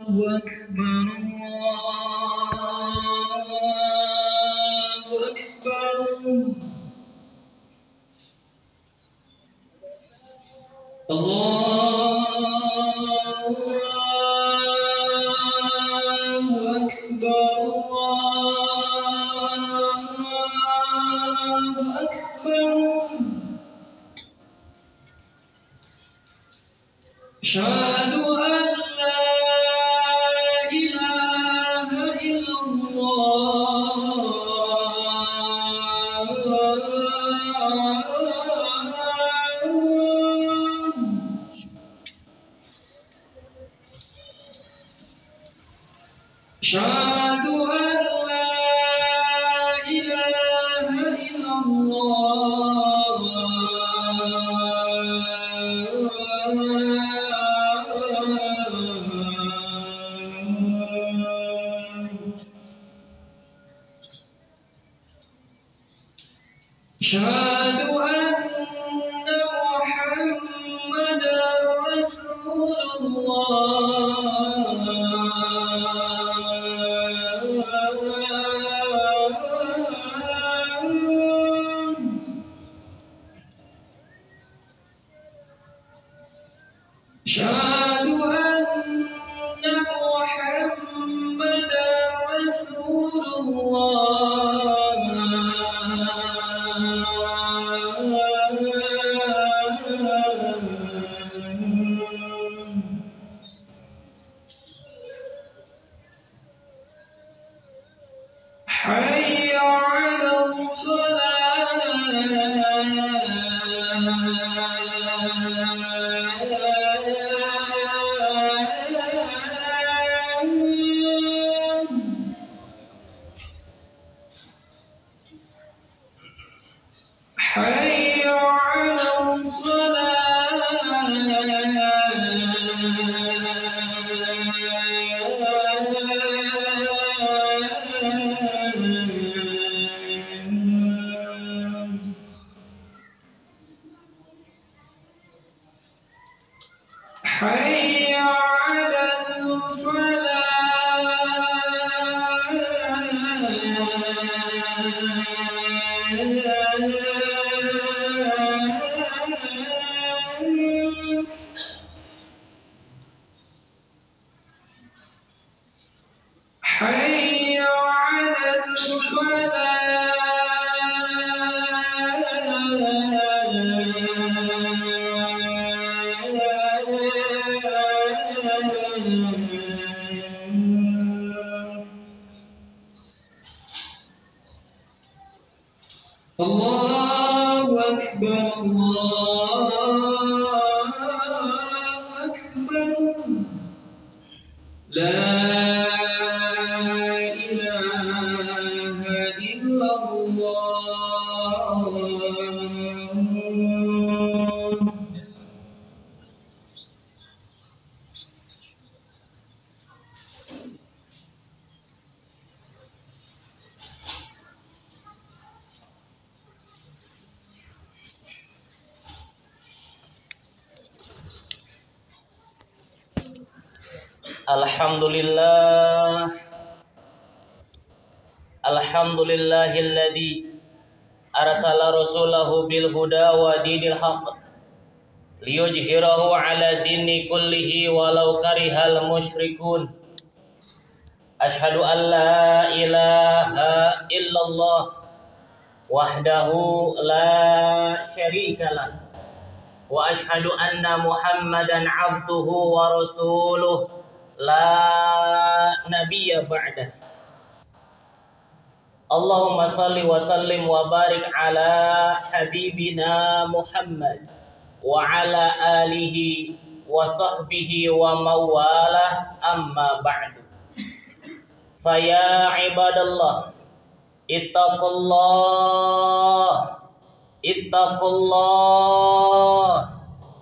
أكبر الله أكبر أشهد أن لا إله إلا الله أشهد أن لا إله إلا أشهد أن محمدا رسول الله أشهد أن محمدا رسول حي على حي على حي على الفلاح حي على الفلاح الله أكبر الله أكبر لا إله إلا الله Alhamdulillahilladzi arsala rasulahu bil huda wa dinil haqq liyujhirahu ala dini kullihi walau karihal musyrikun. Ashhadu an la ilaha illallah wahdahu la syarikalah wa ashhadu anna Muhammadan abduhu wa rasuluh la nabiyya ba'dah. Allahumma salli wa sallim wa barik ala habibina Muhammad wa ala alihi wa sahbihi wa mawalah, amma ba'du. Faya ibadallah, ittaqullah ittaqullah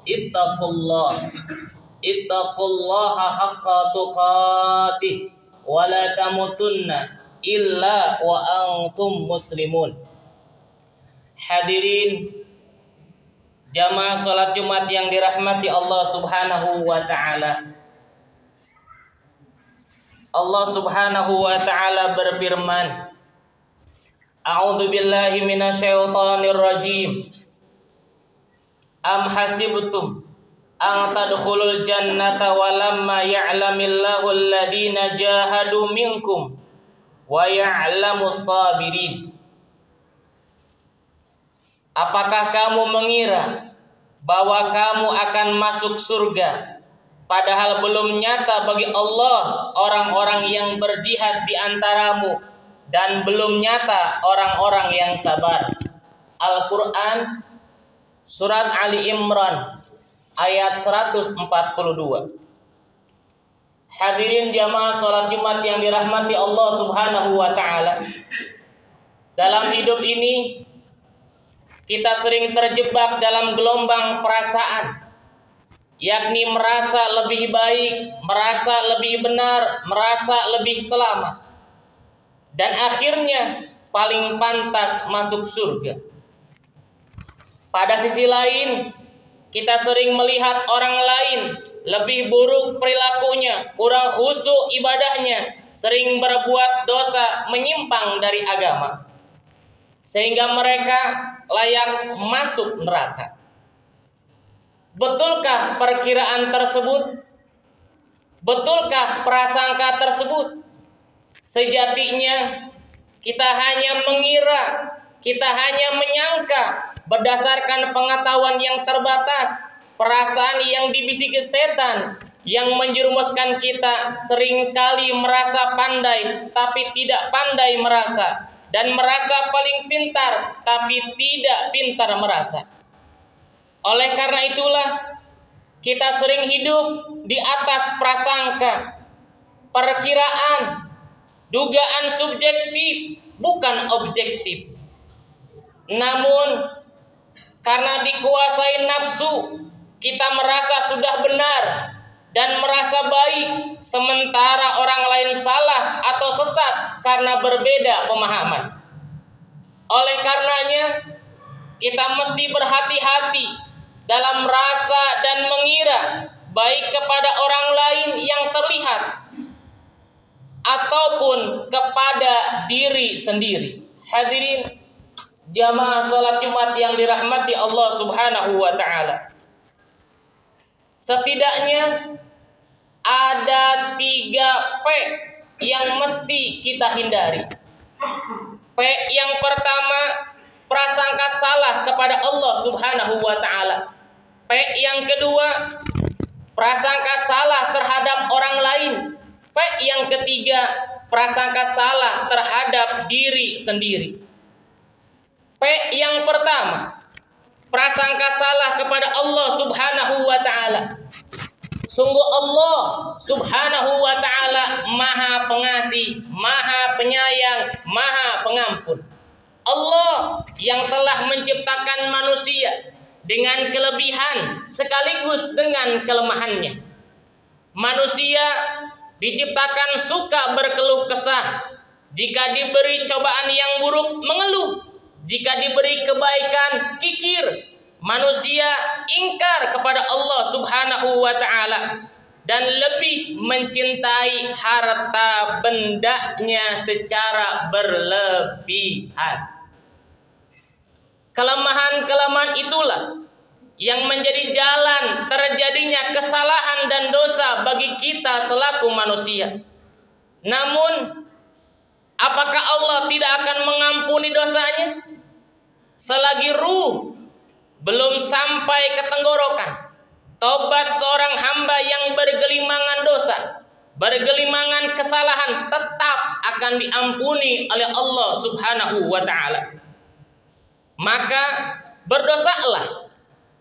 ittaqullah ittaqullaha haqqa tuqatih wa la tamutunna illa wa antum muslimun. Hadirin jamaah salat Jumat yang dirahmati Allah Subhanahu wa taala. Allah Subhanahu wa taala berfirman, A'udzu billahi minasyaitonir rajim. Am hasibtum an tadkhulul jannata walamma ya'lamillahu alladhina jahadu minkum wa ya'lamus sabirin. Apakah kamu mengira bahwa kamu akan masuk surga, padahal belum nyata bagi Allah orang-orang yang berjihad di antaramu, dan belum nyata orang-orang yang sabar. Al-Quran Surat Ali Imran ayat 142. Hadirin jamaah sholat Jumat yang dirahmati Allah Subhanahu wa ta'ala. Dalam hidup ini kita sering terjebak dalam gelombang perasaan, yakni merasa lebih baik, merasa lebih benar, merasa lebih selamat, dan akhirnya paling pantas masuk surga. Pada sisi lain, kita sering melihat orang lain lebih buruk perilakunya, kurang khusyuk ibadahnya, sering berbuat dosa, menyimpang dari agama, sehingga mereka layak masuk neraka. Betulkah perkiraan tersebut? Betulkah prasangka tersebut? Sejatinya kita hanya mengira, kita hanya menyangka berdasarkan pengetahuan yang terbatas, perasaan yang dibisiki setan yang menjerumuskan kita seringkali merasa pandai tapi tidak pandai merasa, dan merasa paling pintar tapi tidak pintar merasa. Oleh karena itulah kita sering hidup di atas prasangka, perkiraan, dugaan subjektif, bukan objektif. Namun karena dikuasai nafsu, kita merasa sudah benar dan merasa baik, sementara orang lain salah atau sesat karena berbeda pemahaman. Oleh karenanya, kita mesti berhati-hati dalam rasa dan mengira baik kepada orang lain yang terlihat ataupun kepada diri sendiri. Hadirin jamaah sholat Jumat yang dirahmati Allah Subhanahu wa ta'ala. Setidaknya ada 3 P yang mesti kita hindari. P yang pertama, prasangka salah kepada Allah Subhanahu wa ta'ala. P yang kedua, prasangka salah terhadap orang lain. P yang ketiga, prasangka salah terhadap diri sendiri. P yang pertama, prasangka salah kepada Allah Subhanahu wa ta'ala. Sungguh Allah Subhanahu wa ta'ala Maha Pengasih, Maha Penyayang, Maha Pengampun. Allah yang telah menciptakan manusia dengan kelebihan sekaligus dengan kelemahannya. Manusia diciptakan suka berkeluh kesah. Jika diberi cobaan yang buruk, mengeluh. Jika diberi kebaikan, kikir. Manusia ingkar kepada Allah Subhanahu wa ta'ala dan lebih mencintai harta bendanya secara berlebihan. Kelemahan-kelemahan itulah yang menjadi jalan terjadinya kesalahan dan dosa bagi kita selaku manusia. Namun, apakah Allah tidak akan mengampuni dosanya? Selagi ruh belum sampai ke tenggorokan, tobat seorang hamba yang bergelimangan dosa, bergelimangan kesalahan tetap akan diampuni oleh Allah Subhanahu wa ta'ala. Maka berdosalah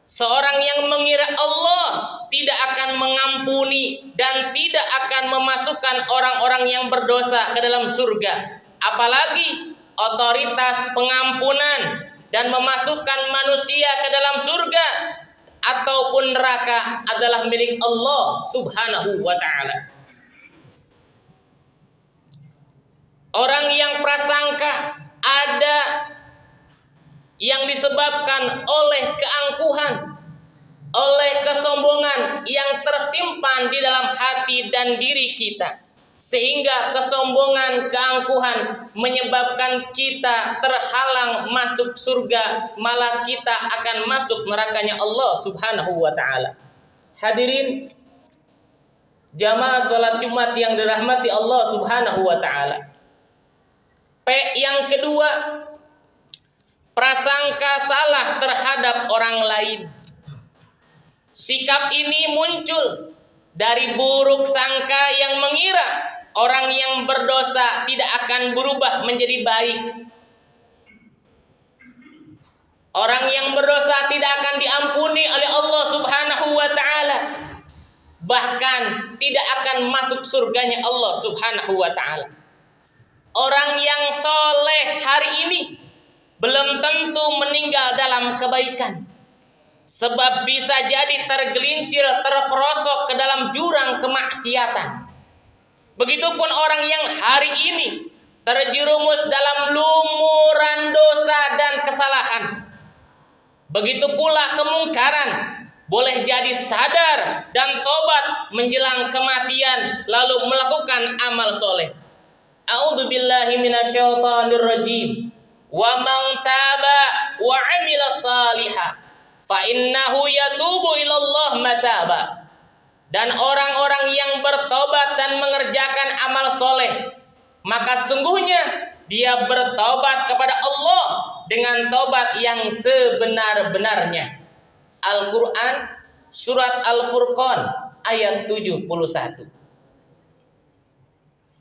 seorang yang mengira Allah tidak akan mengampuni dan tidak akan memasukkan orang-orang yang berdosa ke dalam surga, apalagi otoritas pengampunan dan memasukkan manusia ke dalam surga ataupun neraka adalah milik Allah Subhanahu wa ta'ala. Orang yang prasangka ada yang disebabkan oleh keangkuhan, oleh kesombongan yang tersimpan di dalam hati dan diri kita, sehingga kesombongan, keangkuhan menyebabkan kita terhalang masuk surga, malah kita akan masuk nerakanya Allah Subhanahu wa taala. Hadirin jamaah salat Jumat yang dirahmati Allah Subhanahu wa taala. P yang kedua, prasangka salah terhadap orang lain. Sikap ini muncul dari buruk sangka yang mengira orang yang berdosa tidak akan berubah menjadi baik. Orang yang berdosa tidak akan diampuni oleh Allah Subhanahu wa taala. Bahkan tidak akan masuk surganya Allah Subhanahu wa taala. Orang yang soleh hari ini belum tentu meninggal dalam kebaikan. Sebab bisa jadi tergelincir, terperosok ke dalam jurang kemaksiatan. Begitupun orang yang hari ini terjerumus dalam lumuran dosa dan kesalahan. Begitu pula kemungkaran, boleh jadi sadar dan tobat menjelang kematian lalu melakukan amal soleh. A'udzubillahi minasyaitonirrajim. Wa man taba wa 'amila salihah fa innahu yatubu ilallah mataba. Dan orang-orang yang bertobat dan mengerjakan amal soleh, maka sungguhnya dia bertobat kepada Allah dengan tobat yang sebenar-benarnya. Al-Quran surat Al-Furqan ayat 71.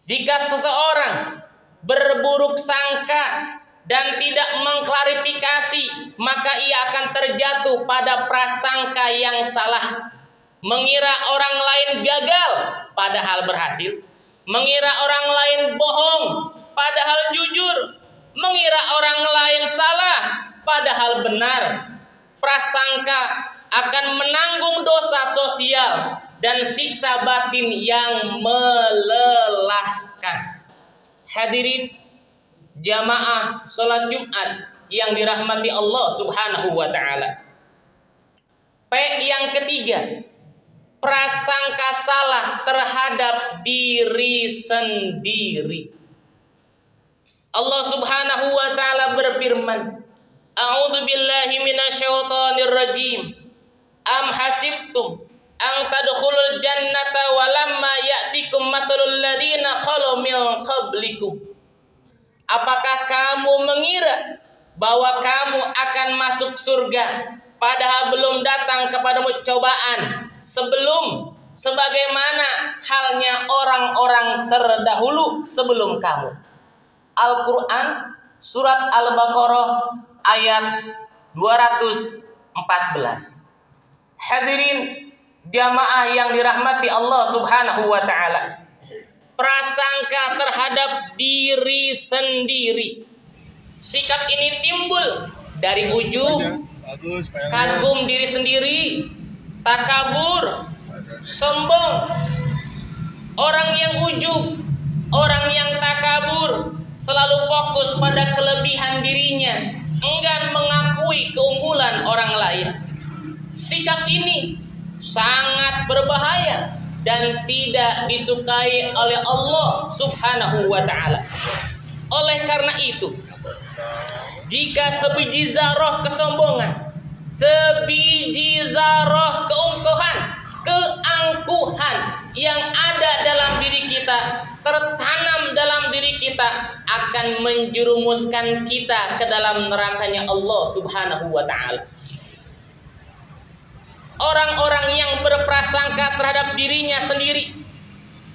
Jika seseorang berburuk sangka dan tidak mengklarifikasi, maka ia akan terjatuh pada prasangka yang salah. Mengira orang lain gagal, padahal berhasil. Mengira orang lain bohong, padahal jujur. Mengira orang lain salah, padahal benar. Prasangka akan menanggung dosa sosial dan siksa batin yang melelahkan. Hadirin jamaah salat Jumat yang dirahmati Allah Subhanahu wa taala. P yang ketiga, prasangka salah terhadap diri sendiri. Allah Subhanahu wa taala berfirman, A'udzu billahi minasyaitonir rajim. Am hasibtum an tadkhulul jannata walamma ya'tikum matalul ladzina khalu min qablikum. Apakah kamu mengira bahwa kamu akan masuk surga padahal belum datang kepadamu cobaan sebagaimana halnya orang-orang terdahulu sebelum kamu. Al-Quran surat Al-Baqarah ayat 214. Hadirin jamaah yang dirahmati Allah Subhanahu wa taala. Prasangka terhadap diri sendiri. Sikap ini timbul dari ujub, kagum diri sendiri, takabur, sombong. Orang yang ujub, orang yang takabur selalu fokus pada kelebihan dirinya, enggan mengakui keunggulan orang lain. Sikap ini sangat berbahaya dan tidak disukai oleh Allah Subhanahu wa taala. Oleh karena itu, jika sebiji zarah kesombongan, sebiji zarah keungkuhan, keangkuhan yang ada dalam diri kita, tertanam dalam diri kita, akan menjerumuskan kita ke dalam nerakanya Allah Subhanahu wa taala. Orang-orang yang berprasangka terhadap dirinya sendiri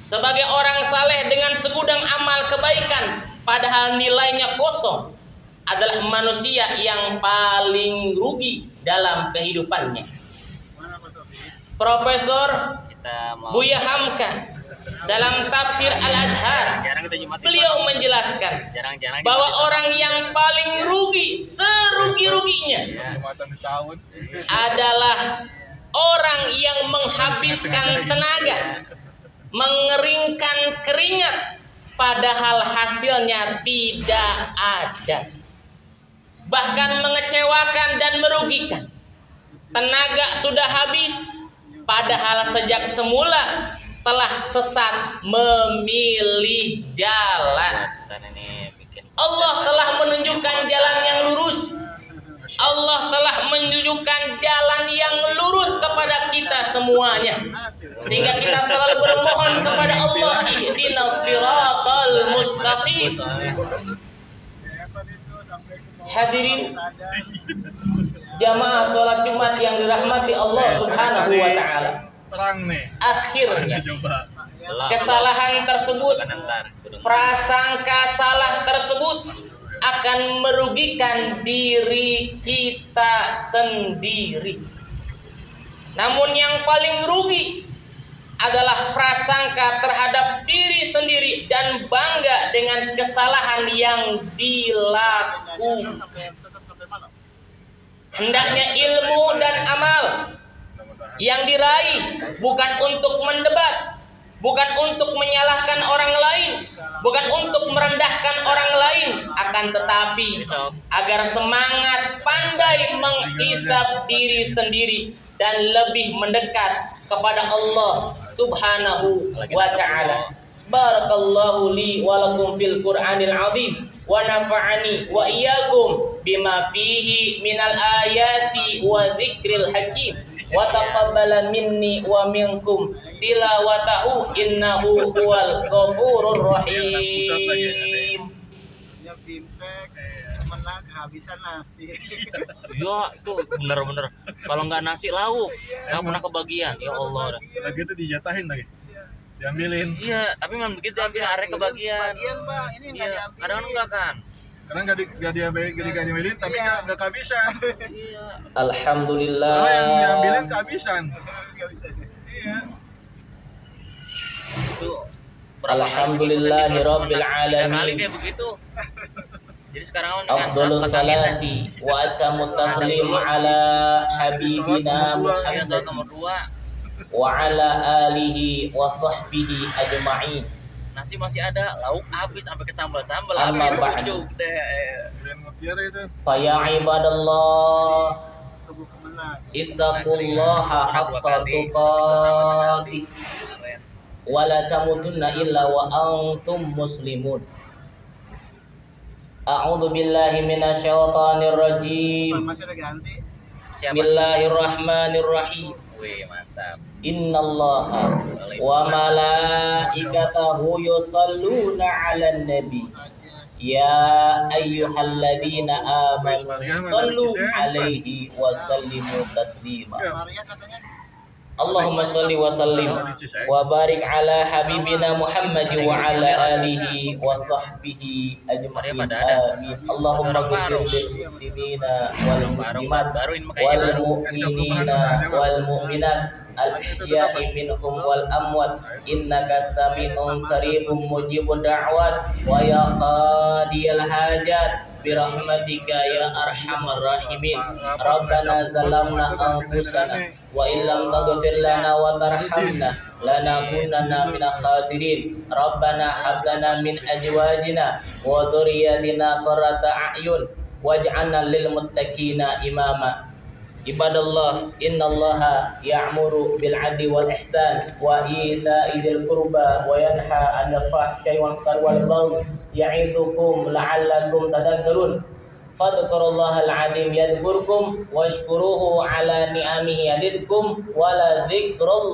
sebagai orang saleh dengan segudang amal kebaikan padahal nilainya kosong adalah manusia yang paling rugi dalam kehidupannya. Profesor Buya Hamka dalam tafsir Al-Azhar, beliau menjelaskan bahwa orang yang paling rugi serugi-ruginya adalah orang yang menghabiskan tenaga, mengeringkan keringat, padahal hasilnya tidak ada. Bahkan mengecewakan dan merugikan. Tenaga sudah habis, padahal sejak semula telah sesat memilih jalan. Allah telah menunjukkan jalan yang lurus. Allah telah menunjukkan jalan yang lurus kepada kita semuanya. Sehingga kita selalu bermohon kepada Allah, ihdinas siratal mustaqim. Hadirin jamaah sholat Jumat yang dirahmati Allah Subhanahu wa taala. Terang nih. Akhirnya kesalahan tersebut, prasangka salah tersebut akan merugikan diri kita sendiri. Namun yang paling rugi adalah prasangka terhadap diri sendiri dan bangga dengan kesalahan yang dilakukan. Hendaknya ilmu dan amal yang diraih bukan untuk mendebat, bukan untuk menyalahkan orang lain, bukan untuk merendahkan orang lain, akan tetapi agar semangat pandai menghisab diri sendiri dan lebih mendekat kepada Allah Subhanahu wa ta'ala. Barakallahu li wa lakum fil Qur'anil azim wa nafa'ani wa iyyakum bima fihi minal ayati wa dzikril hakim wa taqabbala minni wa minkum tilawatahu innahu huwal ghafurur rahim. Ya bimtek menang kehabisan nasi. Ya itu bener-bener kalau nggak nasi lauk nggak pernah kebagian. Ya Allah. Lagi itu dijatahin lagi. Diambilin. Iya, tapi memang begitu ambil arek kebagian. Bagian Pak, ini nggak Iya, diambil. kadang enggak kan. Karena nggak diambilin, tapi nggak kehabisan. Iya. Alhamdulillah. Kalau yang diambilin kehabisan. Nggak bisa. Iya. Itu Alhamdulillahirabbil kali alamin. kayak begitu. Jadi sekarang Afdhalus salati wa atamut taslim ala habibina Muhammad Muhammad nomor 2. wa ala alihi wa sahbihi ajma'in. Nasi masih ada, lauk habis sampai ke sambal-sambal Amma habis. ba'du. Ujuk deh. Yang mutiara itu. Fa ya ibadallah Tubuh kemenang. ittaqullaha haqqa tuqatih wa la tamutunna illa wa antum muslimun. A'udzu billahi minasyaitonir rajim. Masih ada ganti. Bismillahirrahmanirrahim. Wih, mantap. Innallaha wa malaikatahu yusalluna 'alan nabi. Ya ayyuhalladzina amanu sallu 'alaihi wa sallimu taslima. Maria katanya Allahumma shalli wa sallim wa barik ala habibina Muhammad wa ala alihi wa sahbihi ajma'in. Amin. Allahumma ghfir lil muslimina wal muslimat wal mu'minina wal mu'minat al ahya'i minhum wal amwat innaka sami'un qaribun mujibud da'wat wa ya qadiyal hajat birahmatika ya arhamar rahimin. Rabbana zalamna anfusana wa illam taghfir lana wa tarhamna lanakunanna minal khasirin. Rabbana hab lana min azwajina wa dhurriyyatina qurrata a'yun waj'alna lil muttaqina imama. Ibadallah, innallaha ya'muru bil 'adli wal ihsan wa ita'i dzil qurba wa yanha 'anil fahsya'i wal munkari wal baghi ya'idukum la'allakum tadhakkarun. Fadhkurullahal 'azim yadhkurkum washkuruhu 'ala ni'amihi yazidkum wa la dzikrullah